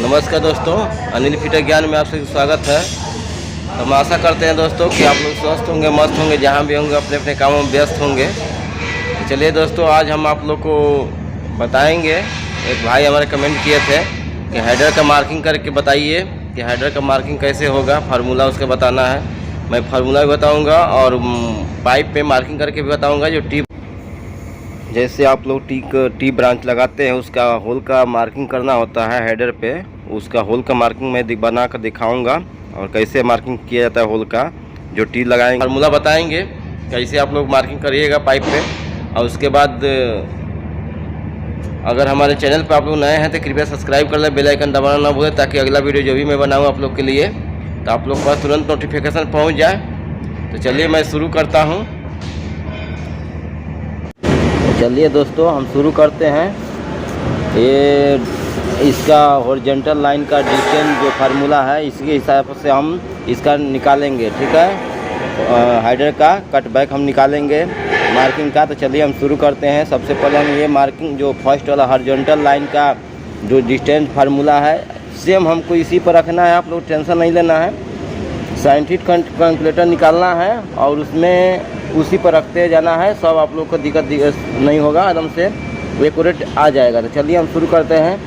नमस्कार दोस्तों, अनिल फिटर ज्ञान में आप सभी स्वागत है। हम आशा करते हैं दोस्तों कि आप लोग स्वस्थ होंगे, मस्त होंगे, जहाँ भी होंगे अपने अपने कामों में व्यस्त होंगे। चलिए दोस्तों, आज हम आप लोग को बताएंगे। एक भाई हमारे कमेंट किए थे कि हेडर का मार्किंग करके बताइए कि हेडर का मार्किंग कैसे होगा, फार्मूला उसका बताना है। मैं फार्मूला भी बताऊँगा और पाइप पे मार्किंग करके भी बताऊँगा। जो टी जैसे आप लोग टी ब्रांच लगाते हैं उसका होल का मार्किंग करना होता है हेडर पे, उसका होल का मार्किंग मैं बना कर दिखाऊंगा और कैसे मार्किंग किया जाता है होल का। जो टी लगाएंगे फार्मूला बताएंगे कैसे आप लोग मार्किंग करिएगा पाइप पे। और उसके बाद अगर हमारे चैनल पर आप लोग नए हैं तो कृपया सब्सक्राइब कर लें, बेल आइकन दबाना ना भूलें, ताकि अगला वीडियो जो भी मैं बनाऊँ आप लोग के लिए तो आप लोग के पास तुरंत नोटिफिकेशन पहुँच जाए। तो चलिए मैं शुरू करता हूँ। चलिए दोस्तों, हम शुरू करते हैं। ये इसका हॉरिजॉन्टल लाइन का डिस्टेंस जो फार्मूला है इसके हिसाब से हम इसका निकालेंगे, ठीक है। हेडर का कटबैक हम निकालेंगे मार्किंग का। तो चलिए हम शुरू करते हैं। सबसे पहले हम ये मार्किंग जो फर्स्ट वाला हॉरिजॉन्टल लाइन का जो डिस्टेंस फार्मूला है सेम हमको इसी पर रखना है, आप लोग टेंशन नहीं लेना है। साइंटिफिक कैलकुलेटर निकालना है और उसमें उसी पर रखते जाना है। सब आप लोग को दिक्कत नहीं होगा, एकदम से एक्यूरेट आ जाएगा। तो चलिए हम शुरू करते हैं।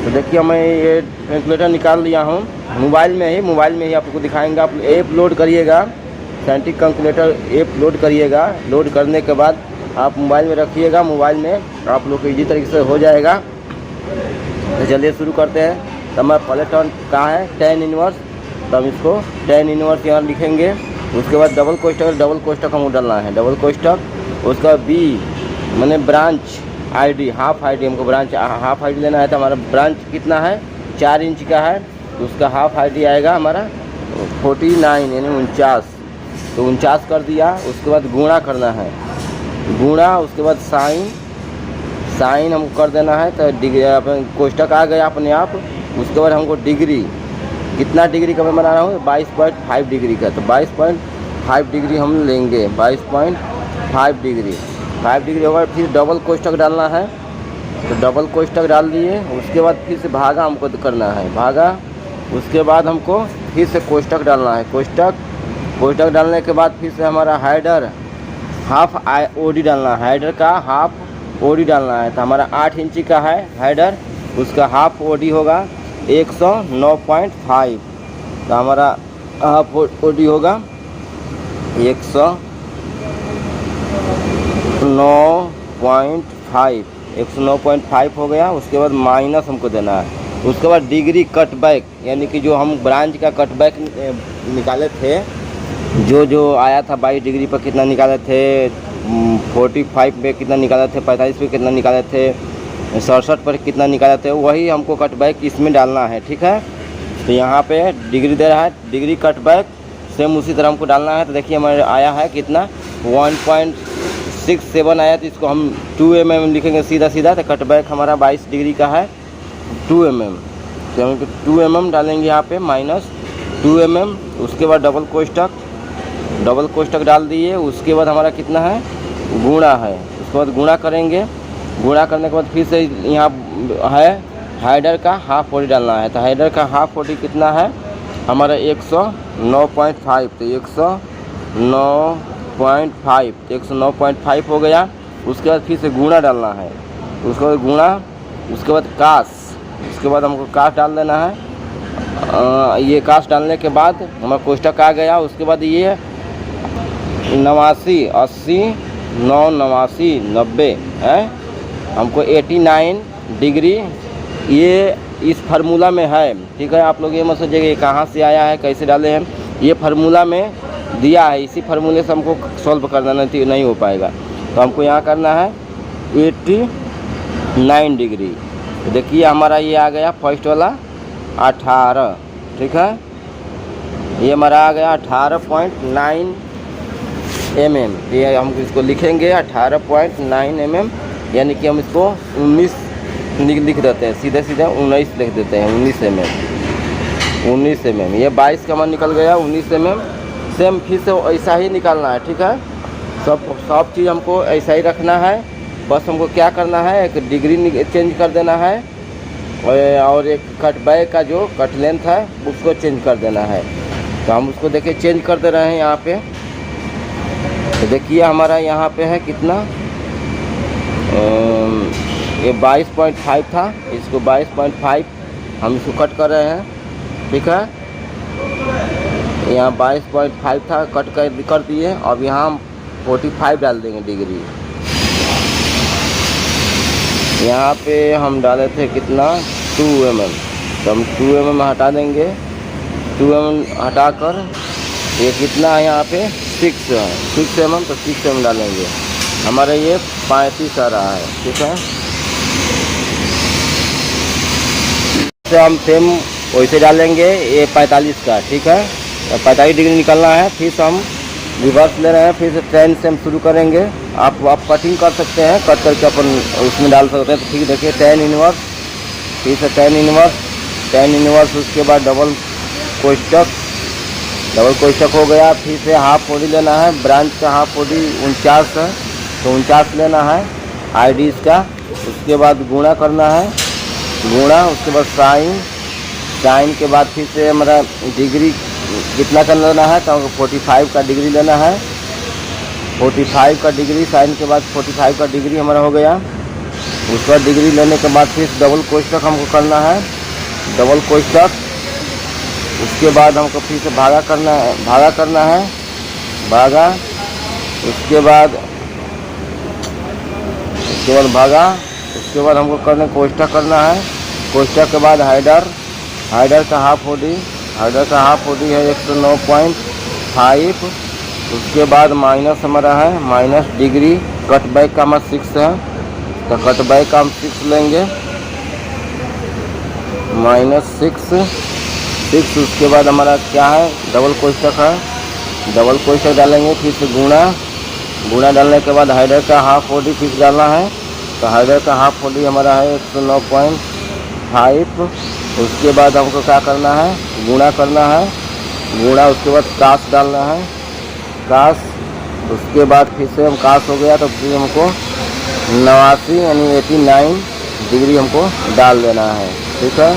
तो देखिए मैं ये कैलकुलेटर निकाल लिया हूँ मोबाइल में ही आपको दिखाएंगे। आप ऐप लोड करिएगा, साइंटिफिक कैलकुलेटर ऐप लोड करिएगा। लोड करने के बाद आप मोबाइल में रखिएगा, मोबाइल में आप लोग को इजी तरीके से हो जाएगा। तो चलिए शुरू करते हैं। तो हमारा पहले टर्न कहाँ है, tan इनवर्स, तो हम इसको tan इनवर्स यहाँ लिखेंगे। उसके बाद डबल कोष्टक हमको डालना है, डबल कोष्टक। उसका बी मैंने ब्रांच आईडी हाफ आईडी, हमको ब्रांच हाफ आईडी लेना है। तो हमारा ब्रांच कितना है, 4 इंच का है, तो उसका हाफ आईडी आएगा हमारा 49 यानी 49। तो 49 कर दिया। उसके बाद गुणा करना है, गुणा। उसके बाद साइन हमको कर देना है। तो डिग्री कोष्टक आ गया अपने आप। उसके बाद हमको डिग्री, कितना डिग्री का मैं बना रहा हूँ, 22.5 डिग्री का। तो 22.5 डिग्री हम लेंगे, 22.5 डिग्री। 5 डिग्री होगा। फिर डबल कोष्टक डालना है, तो डबल कोष्टक डाल दिए। उसके बाद फिर से भागा हमको करना है, भागा। उसके बाद हमको फिर से कोष्टक डालना है, कोष्टक डालने के बाद फिर से हमारा हेडर हाफ ओडी डालना है, हेडर का हाफ ओडी डालना है। तो हमारा 8 इंची का है हेडर, उसका हाफ ओडी होगा 109.5। तो हमारा हाफ ओडी होगा 109.5 हो गया। उसके बाद माइनस हमको देना है। उसके बाद डिग्री कटबैक, यानी कि जो हम ब्रांच का कटबैक निकाले थे, जो आया था 22 डिग्री पर कितना निकाले थे, 45 पे कितना निकाले थे, 45 पे कितना निकाले थे, 67 पर कितना निकाले थे, वही हमको कटबैक इसमें डालना है, ठीक है। तो यहाँ पे डिग्री दे रहा है, डिग्री कटबैक सेम उसी तरह हमको डालना है। तो देखिए हमारे आया है कितना, 1.67 आया। तो इसको हम 2 mm लिखेंगे सीधा। तो कटबैक हमारा 22 डिग्री का है 2 mm। तो हम 2 mm डालेंगे यहाँ पे, -2 mm। उसके बाद डबल कोष्टक डाल दिए। उसके बाद हमारा कितना है, गुणा है। उसके बाद गुणा करेंगे। गुणा करने के बाद फिर से यहाँ है हेडर का हाफ ओडी डालना है। तो हेडर का हाफ ओडी कितना है हमारा 109.5। तो 109.5 हो गया। उसके बाद फिर से गुणा डालना है। उसके बाद गुणा, उसके बाद काश, उसके बाद हमको काश डाल देना है। ये काश डालने के बाद हमारा कोष्टक आ गया। उसके बाद ये 89, 80, 89, 90 है, हमको 89 डिग्री ये इस फार्मूला में है, ठीक है। आप लोग ये मत सोचिएगा ये कहाँ से आया है, कैसे डाले हैं, ये फार्मूला में दिया है। इसी फार्मूले से हमको सॉल्व करना नहीं हो पाएगा। तो हमको यहाँ करना है 89 डिग्री। तो देखिए हमारा ये आ गया फर्स्ट वाला 18, ठीक है। ये हमारा आ गया 18.9 mm। ये हम इसको लिखेंगे 18.9 mm, यानी कि हम इसको 19 लिख देते हैं, सीधे 19 लिख देते हैं, 19 mm। ये 22 का मान निकल गया, 19 mm। सेम फिर से ऐसा ही निकालना है, ठीक है। सब चीज़ हमको ऐसा ही रखना है। बस हमको क्या करना है, एक डिग्री चेंज कर देना है और एक कट बैक का जो कट लेंथ है उसको चेंज कर देना है। तो हम उसको देखिए चेंज कर दे रहे हैं यहाँ पे। तो देखिए हमारा यहाँ पे है कितना, ये 22.5 था, इसको 22.5 हम इसको कट कर रहे हैं, ठीक है। यहाँ 22.5 था, कट कर दिए। अब यहाँ हम 45 डाल देंगे डिग्री। यहाँ पे हम डाले थे कितना 2 mm, तो हम 2 mm हटा देंगे। 2 mm हटाकर ये कितना है यहाँ पे 6 है, 6 mm, तो 6 mm डालेंगे। हमारा ये 35 आ रहा है, ठीक है। तो हम सेम वैसे डालेंगे ये 45 का, ठीक है। 45 डिग्री निकलना है। फिर से हम रिवर्स ले रहे हैं, फिर से 10 से हम शुरू करेंगे। आप कटिंग कर सकते हैं, कट करके अपन उसमें डाल सकते हैं। तो ठीक देखिए 10 इनवर्स, फिर से 10 इनवर्स, 10 इनवर्स, उसके बाद डबल कोष्ठक हो गया। फिर से हाफ बॉडी लेना है, ब्रांच का हाफ बॉडी 49 है, तो 49 लेना है आईडी का। उसके बाद गुणा करना है, गुणा, उसके बाद साइन के बाद फिर से हमारा डिग्री कितना कर लेना है, तो 45 का डिग्री लेना है। 45 का डिग्री, साइन के बाद 45 का डिग्री हमारा हो गया। उसका डिग्री लेने के बाद फिर डबल कोष्ठक हमको करना है, डबल कोष्ठक। उसके बाद हमको फिर से भागा करना है, भागा। उसके बाद भागा। उसके बाद हमको कोष्ठक करना है। कोष्ठक के बाद हाइडर का हाफ बॉडी, है 109.5। उसके बाद माइनस हमारा है, माइनस डिग्री, कट बैक का हमारा 6 है, तो कट बैक का हम 6 लेंगे, -6। उसके बाद हमारा क्या है, डबल कोष्ठक है, डबल कोष्ठक डालेंगे। फिर से गुणा डालने के बाद हाइडर का हाफ बॉडी फिक्स डालना है, तो हाइडर का हाफ बॉडी हमारा है 109.5। उसके बाद हमको क्या करना है, गुणा करना है, गुणा। उसके बाद कास डालना है, कास। उसके बाद फिर से हम कास हो गया, तो फिर हमको 89 यानी 89 डिग्री हमको डाल देना है, ठीक है।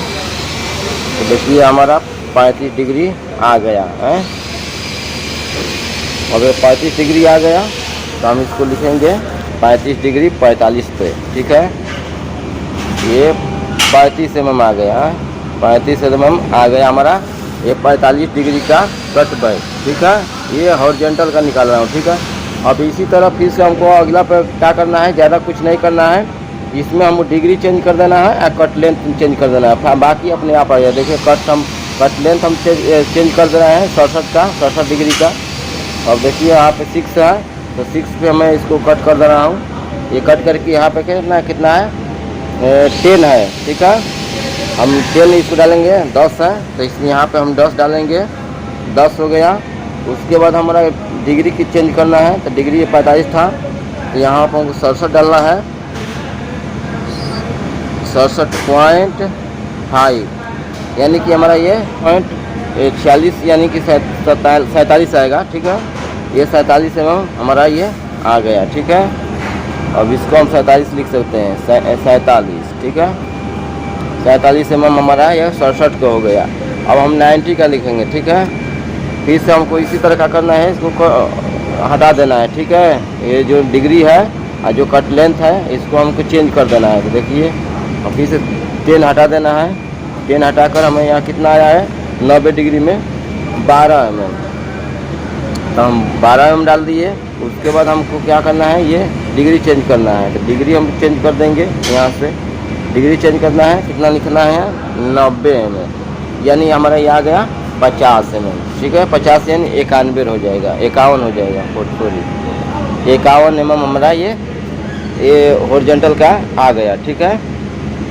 तो देखिए हमारा 35 डिग्री आ गया है। अगर 35 डिग्री आ गया तो हम इसको लिखेंगे 35 डिग्री 45 पे, ठीक है। ये 35 mm आ गया, 35 mm आ गया हमारा ये 45 डिग्री का कट बैक, ठीक है। ये हॉरिजॉन्टल का निकाल रहा हूँ, ठीक है। अब इसी तरह फिर से हमको अगला पे क्या करना है, ज़्यादा कुछ नहीं करना है। इसमें हमको डिग्री चेंज कर देना है और कट लेंथ चेंज कर देना है, बाकी अपने आप आ जाए। देखिए कट लेंथ हम चेंज कर दे रहे हैं 67 डिग्री का। अब देखिए यहाँ पे 6 है, तो 6 पे मैं इसको कट कर दे रहा हूँ। ये कट करके यहाँ पे कितना है 10 है, ठीक है। हम 10 इसको डालेंगे, 10 है, तो इसमें यहाँ पे हम 10 डालेंगे, 10 हो गया। उसके बाद हमारा डिग्री की चेंज करना है, तो डिग्री 45 था, तो यहाँ पर हमको 67 डालना है, 67.5, यानी कि हमारा ये 46 यानी कि 47 आएगा, ठीक है। ये 47 mm हमारा ये आ गया, ठीक है। अब इसको हम 47 लिख सकते हैं, 47, ठीक है। 47 mm हमारा यह 67 का हो गया। अब हम 90 का लिखेंगे, ठीक है। फिर से हमको इसी तरह का करना है, इसको हटा देना है, ठीक है। ये जो डिग्री है और जो कट लेंथ है इसको हमको चेंज कर देना है। तो देखिए और फिर से 10 हटा देना है, 10 हटाकर हमें यहाँ कितना आया है 90 डिग्री में 12 mm, तो हम 12 mm डाल दिए। उसके बाद हमको क्या करना है, ये डिग्री चेंज करना है, तो डिग्री हम चेंज कर देंगे। यहाँ से डिग्री चेंज करना है, कितना लिखना है 90 mm, यानी हमारा ये आ गया 50 mm, ठीक है। 50 यानी 91 हो जाएगा, 51 हो जाएगा, सॉरी 51 mm हमारा ये हॉरिजॉन्टल का आ गया, ठीक है।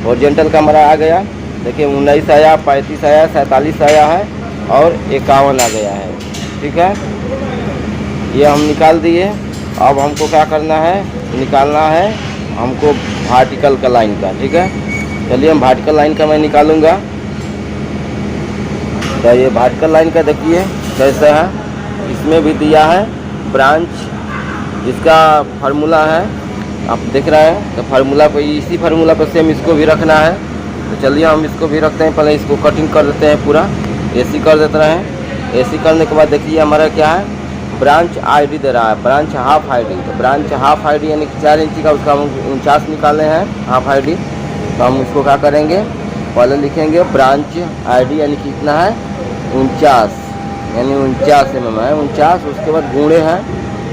हॉरिजॉन्टल का हमारा आ गया। देखिए 19 आया, 35 आया, 47 आया है और 51 आ गया है, ठीक है। ये हम निकाल दिए। अब हमको क्या करना है, निकालना है हमको वर्टिकल का लाइन का, ठीक है। चलिए हम वर्टिकल लाइन का मैं निकालूंगा। तो ये वर्टिकल लाइन का देखिए कैसे है, इसमें भी दिया है ब्रांच, इसका फार्मूला है, आप देख रहे हैं। तो फार्मूला पे, इसी फार्मूला पर सेम इसको भी रखना है। तो चलिए हम इसको भी रखते हैं, पहले इसको कटिंग कर देते हैं पूरा, एसी कर देते हैं। एसी करने के बाद देखिए हमारा क्या है, ब्रांच आईडी दे रहा है, ब्रांच हाफ आईडी। तो ब्रांच हाफ आईडी यानी कि 4 इंची का, उसका हम 49 निकाले हैं हाफ आईडी। तो हम उसको क्या करेंगे, पहले लिखेंगे ब्रांच आईडी यानी कि कितना है 49, यानी 49 mm है 49। उसके बाद गुणे हैं,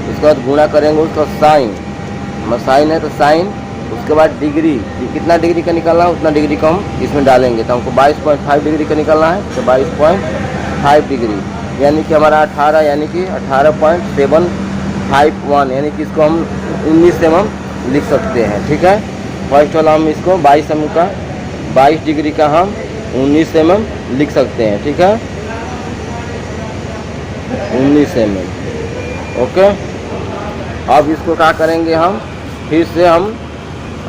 उसके बाद गुणा करेंगे उसका साइन, साइन है तो साइन। उसके बाद डिग्री, कितना डिग्री का निकालना है उतना डिग्री का हम इसमें डालेंगे। तो हमको 22.5 डिग्री का निकालना है, तो 22.5 डिग्री यानी कि हमारा 18 यानी कि 18.751 यानी कि इसको हम 19 mm लिख सकते हैं। ठीक है, फर्स्ट वाला हम इसको 22 mm का 22 डिग्री का हम 19 mm लिख सकते हैं। ठीक है, 19 mm। ओके, अब इसको क्या करेंगे हम, फिर से हम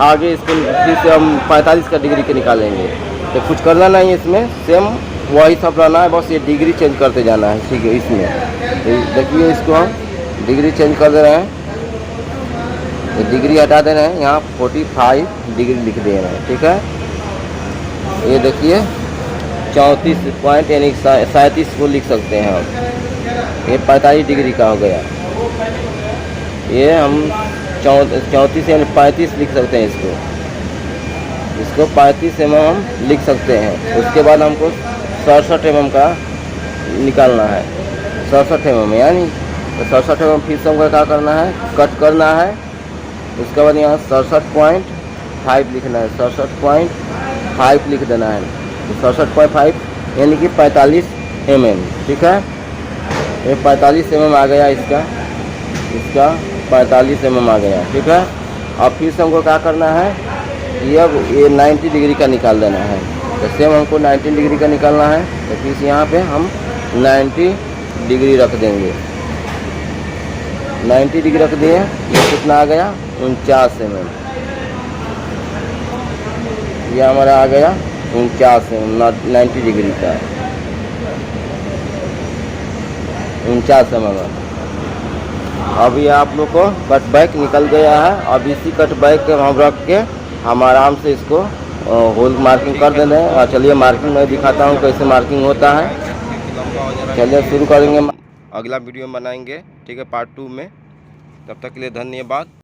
आगे इसको फिर से हम 45 का डिग्री के निकालेंगे। तो कुछ करना नहीं है इसमें, सेम वही सब रहना है, बस ये डिग्री चेंज करते जाना है। ठीक है, इसमें तो देखिए इसको हम डिग्री चेंज कर दे रहे हैं, ये डिग्री हटा दे रहे हैं, यहाँ 45 डिग्री लिख दे रहे हैं। ठीक है, ये देखिए 34 पॉइंट यानी 37 को लिख सकते हैं हम, ये 45 डिग्री का हो गया। ये हम 34 यानी 35 लिख सकते हैं इसको 35 mm हम लिख सकते हैं। उसके बाद हमको 67 mm का निकालना है, 67 mm यानी तो 67 mm फिर से हमको क्या करना है, कट करना है। उसके बाद यहाँ 67.5 लिखना है, 67.5 लिख देना है, तो 67.5 यानी कि 45 mm। ठीक है, ये 45 mm आ गया, इसका 45 mm आ गया। ठीक है, अब फिर से हमको क्या करना है, ये 90 डिग्री का निकाल देना है। तो सेम हमको 90 डिग्री का निकालना है, तो फिर यहाँ पे हम 90 डिग्री रख देंगे, 90 डिग्री रख दिए। ये कितना आ गया 49 mm, ये हमारा आ गया 49 mm 90 डिग्री का 49 mm। अभी आप लोग को कट बैक निकल गया है। अब इसी कट बैक के हम रख के हम आराम से इसको होल मार्किंग कर देंगे। और चलिए मार्किंग मैं दिखाता हूँ कैसे मार्किंग होता है। चलिए शुरू करेंगे, अगला वीडियो में बनाएंगे। ठीक है, पार्ट 2 में। तब तक के लिए धन्यवाद।